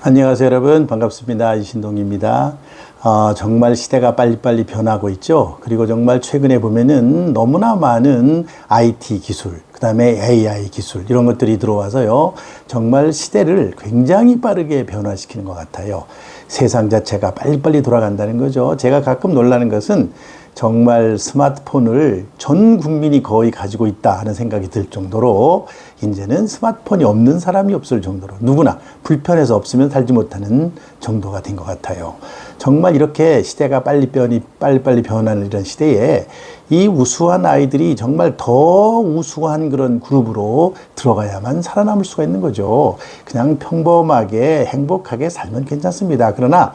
안녕하세요 여러분, 반갑습니다. 이신동입니다. 정말 시대가 빨리빨리 변하고 있죠. 그리고 정말 최근에 보면은 너무나 많은 IT 기술, 그 다음에 AI 기술 이런 것들이 들어와서요, 정말 시대를 굉장히 빠르게 변화시키는 것 같아요. 세상 자체가 빨리빨리 돌아간다는 거죠. 제가 가끔 놀라는 것은 정말 스마트폰을 전 국민이 거의 가지고 있다 하는 생각이 들 정도로, 이제는 스마트폰이 없는 사람이 없을 정도로 누구나 불편해서 없으면 살지 못하는 정도가 된 것 같아요. 정말 이렇게 시대가 빨리빨리 변하는 이런 시대에 이 우수한 아이들이 정말 더 우수한 그런 그룹으로 들어가야만 살아남을 수가 있는 거죠. 그냥 평범하게 행복하게 살면 괜찮습니다. 그러나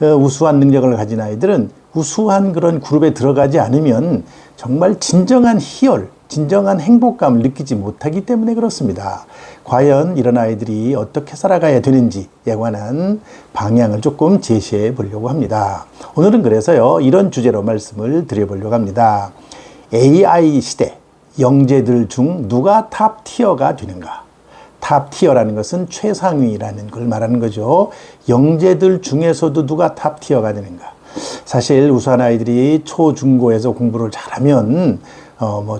우수한 능력을 가진 아이들은 우수한 그런 그룹에 들어가지 않으면 정말 진정한 희열, 진정한 행복감을 느끼지 못하기 때문에 그렇습니다. 과연 이런 아이들이 어떻게 살아가야 되는지에 관한 방향을 조금 제시해 보려고 합니다. 오늘은 그래서요, 이런 주제로 말씀을 드려보려고 합니다. AI 시대, 영재들 중 누가 탑 티어가 되는가? 탑 티어라는 것은 최상위라는 걸 말하는 거죠. 영재들 중에서도 누가 탑 티어가 되는가? 사실 우수한 아이들이 초, 중고에서 공부를 잘하면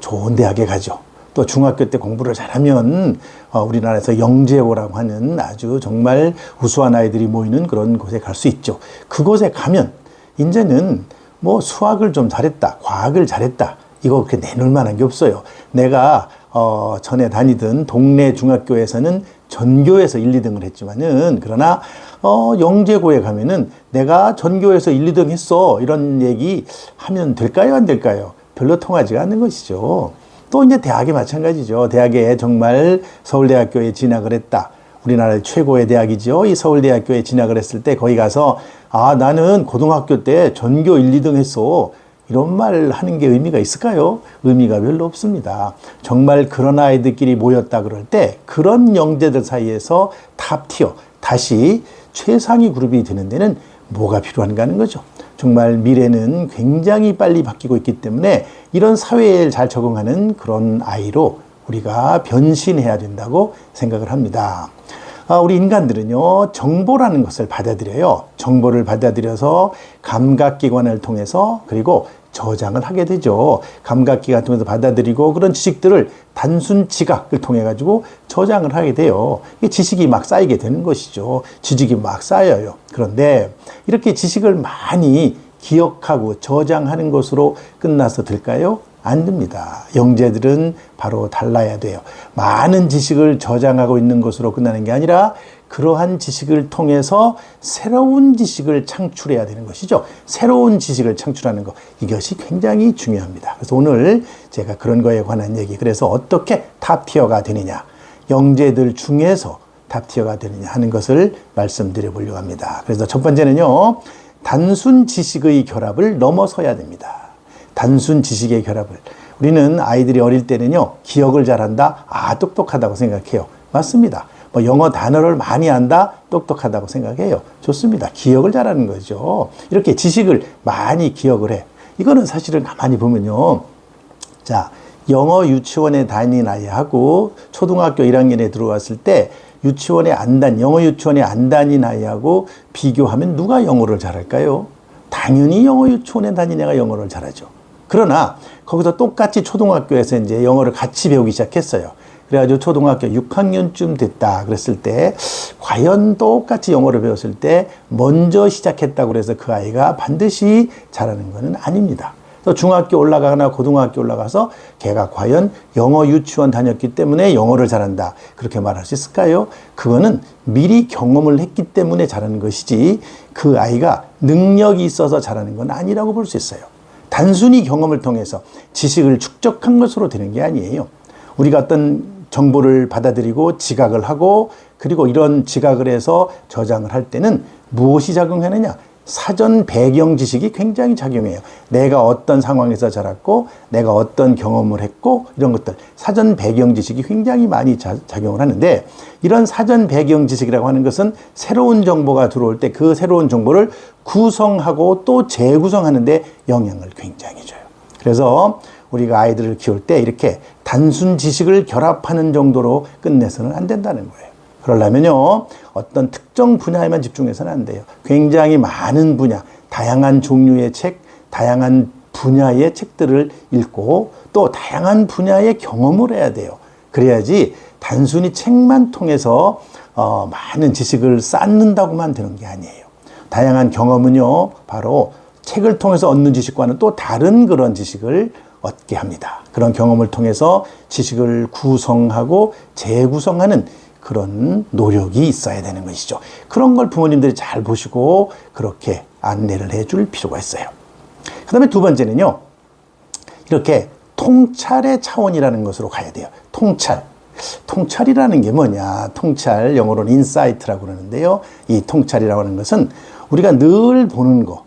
좋은 대학에 가죠. 또 중학교 때 공부를 잘하면 우리나라에서 영재고라고 하는 아주 정말 우수한 아이들이 모이는 그런 곳에 갈 수 있죠. 그곳에 가면 이제는 수학을 좀 잘했다, 과학을 잘했다, 이거 그렇게 내놓을 만한 게 없어요. 내가 전에 다니던 동네 중학교에서는 전교에서 1, 2등을 했지만은, 그러나 영재고에 가면은 내가 전교에서 1, 2등 했어, 이런 얘기 하면 될까요, 안 될까요? 별로 통하지가 않는 것이죠. 또 이제 대학이 마찬가지죠. 대학에 정말 서울대학교에 진학을 했다, 우리나라의 최고의 대학이죠. 이 서울대학교에 진학을 했을 때 거기 가서 나는 고등학교 때 전교 1, 2등 했어, 이런 말 하는 게 의미가 있을까요? 의미가 별로 없습니다. 정말 그런 아이들끼리 모였다 그럴 때 그런 영재들 사이에서 탑 티어, 다시 최상위 그룹이 되는 데는 뭐가 필요한가 하는 거죠. 정말 미래는 굉장히 빨리 바뀌고 있기 때문에 이런 사회에 잘 적응하는 그런 아이로 우리가 변신해야 된다고 생각을 합니다. 우리 인간들은요, 정보라는 것을 받아들여요. 정보를 받아들여서 감각기관을 통해서, 그리고 저장을 하게 되죠. 감각기관을 통해서 받아들이고, 그런 지식들을 단순 지각을 통해 가지고 저장을 하게 돼요. 지식이 막 쌓이게 되는 것이죠. 지식이 막 쌓여요. 그런데 이렇게 지식을 많이 기억하고 저장하는 것으로 끝나서 될까요? 안 됩니다. 영재들은 바로 달라야 돼요. 많은 지식을 저장하고 있는 것으로 끝나는 게 아니라 그러한 지식을 통해서 새로운 지식을 창출해야 되는 것이죠. 새로운 지식을 창출하는 것, 이것이 굉장히 중요합니다. 그래서 오늘 제가 그런 거에 관한 얘기, 그래서 어떻게 탑티어가 되느냐, 영재들 중에서 탑티어가 되느냐 하는 것을 말씀드려 보려고 합니다. 그래서 첫 번째는요, 단순 지식의 결합을 넘어서야 됩니다. 단순 지식의 결합을. 우리는 아이들이 어릴 때는요, 기억을 잘한다, 똑똑하다고 생각해요. 맞습니다. 영어 단어를 많이 안다, 똑똑하다고 생각해요. 좋습니다. 기억을 잘하는 거죠. 이렇게 지식을 많이 기억을 해. 이거는 사실은 가만히 보면요, 자, 영어 유치원에 다니는 아이하고 초등학교 1학년에 들어왔을 때 영어 유치원에 안 다닌 아이하고 비교하면 누가 영어를 잘할까요? 당연히 영어 유치원에 다닌 애가 영어를 잘하죠. 그러나 거기서 똑같이 초등학교에서 이제 영어를 같이 배우기 시작했어요. 그래가지고 초등학교 6학년쯤 됐다 그랬을 때, 과연 똑같이 영어를 배웠을 때 먼저 시작했다고 해서 그 아이가 반드시 잘하는 것은 아닙니다. 또 중학교 올라가거나 고등학교 올라가서 걔가 과연 영어 유치원 다녔기 때문에 영어를 잘한다, 그렇게 말할 수 있을까요? 그거는 미리 경험을 했기 때문에 잘하는 것이지, 그 아이가 능력이 있어서 잘하는 건 아니라고 볼 수 있어요. 단순히 경험을 통해서 지식을 축적한 것으로 되는 게 아니에요. 우리가 어떤 정보를 받아들이고 지각을 하고, 그리고 이런 지각을 해서 저장을 할 때는 무엇이 작용하느냐? 사전 배경 지식이 굉장히 작용해요. 내가 어떤 상황에서 자랐고, 내가 어떤 경험을 했고, 이런 것들, 사전 배경 지식이 굉장히 많이 작용을 하는데, 이런 사전 배경 지식이라고 하는 것은 새로운 정보가 들어올 때 그 새로운 정보를 구성하고 또 재구성하는 데 영향을 굉장히 줘요. 그래서 우리가 아이들을 키울 때 이렇게 단순 지식을 결합하는 정도로 끝내서는 안 된다는 거예요. 그러려면요, 어떤 특정 분야에만 집중해서는 안 돼요. 굉장히 많은 분야, 다양한 종류의 책, 다양한 분야의 책들을 읽고 또 다양한 분야의 경험을 해야 돼요. 그래야지 단순히 책만 통해서 많은 지식을 쌓는다고만 되는 게 아니에요. 다양한 경험은요, 바로 책을 통해서 얻는 지식과는 또 다른 그런 지식을 얻게 합니다. 그런 경험을 통해서 지식을 구성하고 재구성하는 그런 노력이 있어야 되는 것이죠. 그런 걸 부모님들이 잘 보시고 그렇게 안내를 해줄 필요가 있어요. 그 다음에 두 번째는요, 이렇게 통찰의 차원이라는 것으로 가야 돼요. 통찰. 통찰이라는 게 뭐냐? 통찰, 영어로는 인사이트라고 그러는데요. 이 통찰이라고 하는 것은 우리가 늘 보는 것,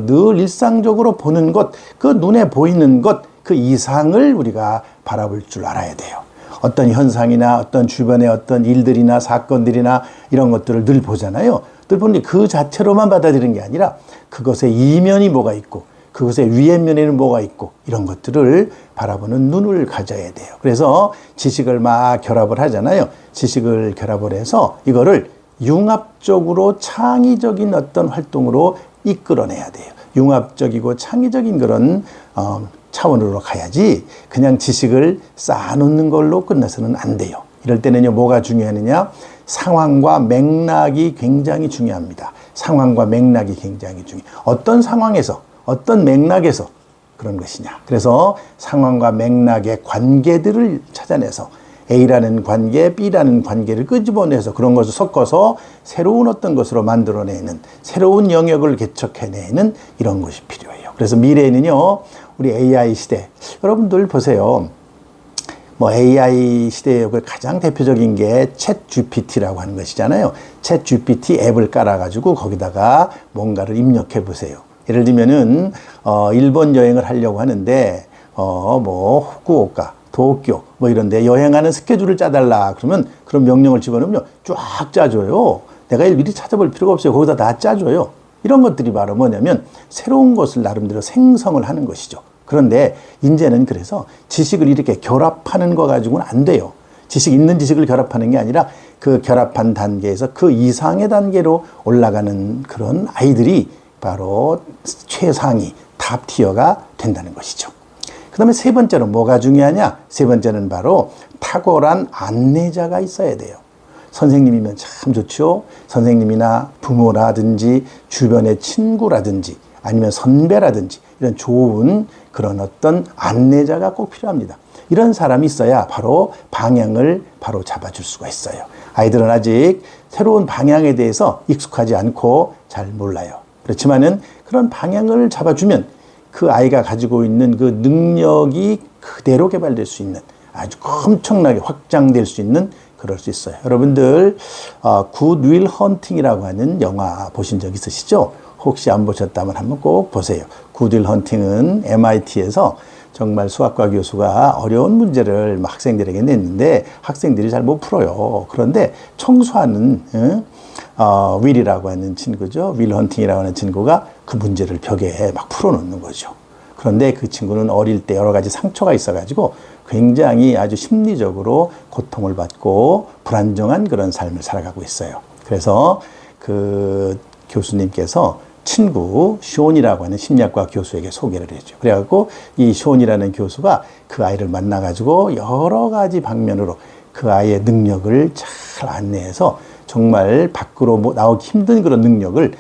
늘 일상적으로 보는 것, 그 눈에 보이는 것, 그 이상을 우리가 바라볼 줄 알아야 돼요. 어떤 현상이나 어떤 주변의 어떤 일들이나 사건들이나 이런 것들을 늘 보잖아요. 늘 보는 게 그 자체로만 받아들이는 게 아니라 그것의 이면이 뭐가 있고 그것의 위의 면에는 뭐가 있고 이런 것들을 바라보는 눈을 가져야 돼요. 그래서 지식을 막 결합을 하잖아요. 지식을 결합을 해서 이거를 융합적으로 창의적인 어떤 활동으로 이끌어내야 돼요. 융합적이고 창의적인 그런 차원으로 가야지 그냥 지식을 쌓아놓는 걸로 끝나서는 안 돼요. 이럴 때는요, 뭐가 중요하느냐? 상황과 맥락이 굉장히 중요합니다. 상황과 맥락이 굉장히 중요해요. 어떤 상황에서, 어떤 맥락에서 그런 것이냐. 그래서 상황과 맥락의 관계들을 찾아내서 A라는 관계, B라는 관계를 끄집어내서 그런 것을 섞어서 새로운 어떤 것으로 만들어내는, 새로운 영역을 개척해내는 이런 것이 필요해요. 그래서 미래에는요, 우리 AI 시대, 여러분들 보세요. 뭐 AI 시대의 가장 대표적인 게 챗 GPT라고 하는 것이잖아요. 챗 GPT 앱을 깔아가지고 거기다가 뭔가를 입력해 보세요. 예를 들면은 일본 여행을 하려고 하는데 뭐 후쿠오카, 도쿄 뭐 이런데 여행하는 스케줄을 짜달라 그러면 그런 명령을 집어넣으면 쫙 짜줘요. 내가 미리 찾아볼 필요가 없어요. 거기다 다 짜줘요. 이런 것들이 바로 뭐냐면 새로운 것을 나름대로 생성을 하는 것이죠. 그런데 이제는 그래서 지식을 이렇게 결합하는 거 가지고는 안 돼요. 있는 지식을 결합하는 게 아니라 그 결합한 단계에서 그 이상의 단계로 올라가는 그런 아이들이 바로 최상위 탑 티어가 된다는 것이죠. 그 다음에 세 번째로 뭐가 중요하냐? 세 번째는 바로 탁월한 안내자가 있어야 돼요. 선생님이면 참 좋죠. 선생님이나 부모라든지 주변의 친구라든지 아니면 선배라든지 이런 좋은 그런 어떤 안내자가 꼭 필요합니다. 이런 사람이 있어야 바로 방향을 바로 잡아줄 수가 있어요. 아이들은 아직 새로운 방향에 대해서 익숙하지 않고 잘 몰라요. 그렇지만은 그런 방향을 잡아주면 그 아이가 가지고 있는 그 능력이 그대로 개발될 수 있는 아주 엄청나게 확장될 수 있는 그럴 수 있어요. 여러분들 굿 윌 헌팅이라고 하는 영화 보신 적 있으시죠? 혹시 안 보셨다면 한번 꼭 보세요. 굿 윌 헌팅은 MIT에서 정말 수학과 교수가 어려운 문제를 학생들에게 냈는데 학생들이 잘 못 풀어요. 그런데 청소하는 윌이라고 하는 친구죠. 윌 헌팅이라고 하는 친구가 그 문제를 벽에 막 풀어놓는 거죠. 그런데 그 친구는 어릴 때 여러 가지 상처가 있어가지고 굉장히 아주 심리적으로 고통을 받고 불안정한 그런 삶을 살아가고 있어요. 그래서 그 교수님께서 친구 쇼온이라고 하는 심리학과 교수에게 소개를 했죠. 그래갖고 이 쇼온이라는 교수가 그 아이를 만나가지고 여러 가지 방면으로 그 아이의 능력을 잘 안내해서 정말 밖으로 나오기 힘든 그런 능력을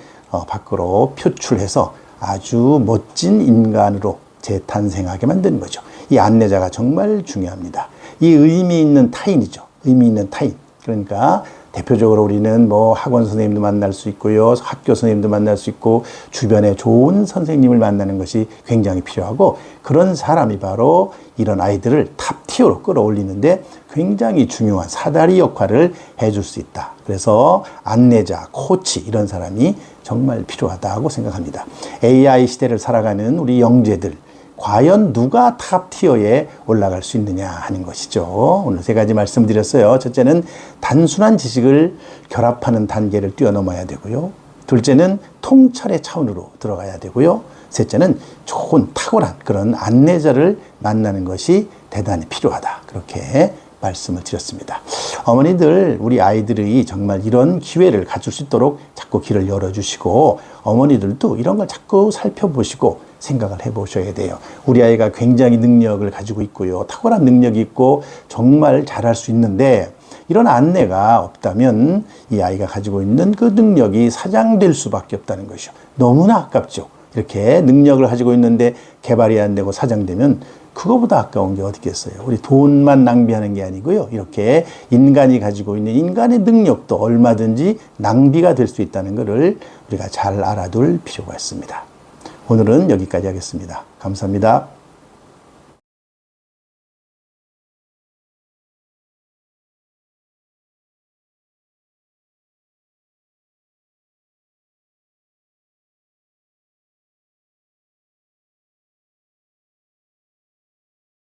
밖으로 표출해서 아주 멋진 인간으로 재탄생하게 만드는 거죠. 이 안내자가 정말 중요합니다. 이 의미 있는 타인이죠. 의미 있는 타인. 그러니까 대표적으로 우리는 뭐 학원 선생님도 만날 수 있고요. 학교 선생님도 만날 수 있고 주변에 좋은 선생님을 만나는 것이 굉장히 필요하고 그런 사람이 바로 이런 아이들을 탑티어로 끌어올리는데 굉장히 중요한 사다리 역할을 해줄 수 있다. 그래서 안내자, 코치 이런 사람이 정말 필요하다고 생각합니다. AI 시대를 살아가는 우리 영재들 과연 누가 탑티어에 올라갈 수 있느냐 하는 것이죠. 오늘 세 가지 말씀드렸어요. 첫째는 단순한 지식을 결합하는 단계를 뛰어넘어야 되고요. 둘째는 통찰의 차원으로 들어가야 되고요. 셋째는 좋은 탁월한 그런 안내자를 만나는 것이 대단히 필요하다. 그렇게 말씀을 드렸습니다. 어머니들, 우리 아이들이 정말 이런 기회를 가질 수 있도록 자꾸 길을 열어주시고, 어머니들도 이런 걸 자꾸 살펴보시고 생각을 해보셔야 돼요. 우리 아이가 굉장히 능력을 가지고 있고요. 탁월한 능력이 있고 정말 잘할 수 있는데, 이런 안내가 없다면 이 아이가 가지고 있는 그 능력이 사장될 수밖에 없다는 것이죠. 너무나 아깝죠. 이렇게 능력을 가지고 있는데 개발이 안 되고 사장되면 그거보다 아까운 게 어디 있겠어요. 우리 돈만 낭비하는 게 아니고요. 이렇게 인간이 가지고 있는 인간의 능력도 얼마든지 낭비가 될 수 있다는 것을 우리가 잘 알아둘 필요가 있습니다. 오늘은 여기까지 하겠습니다. 감사합니다.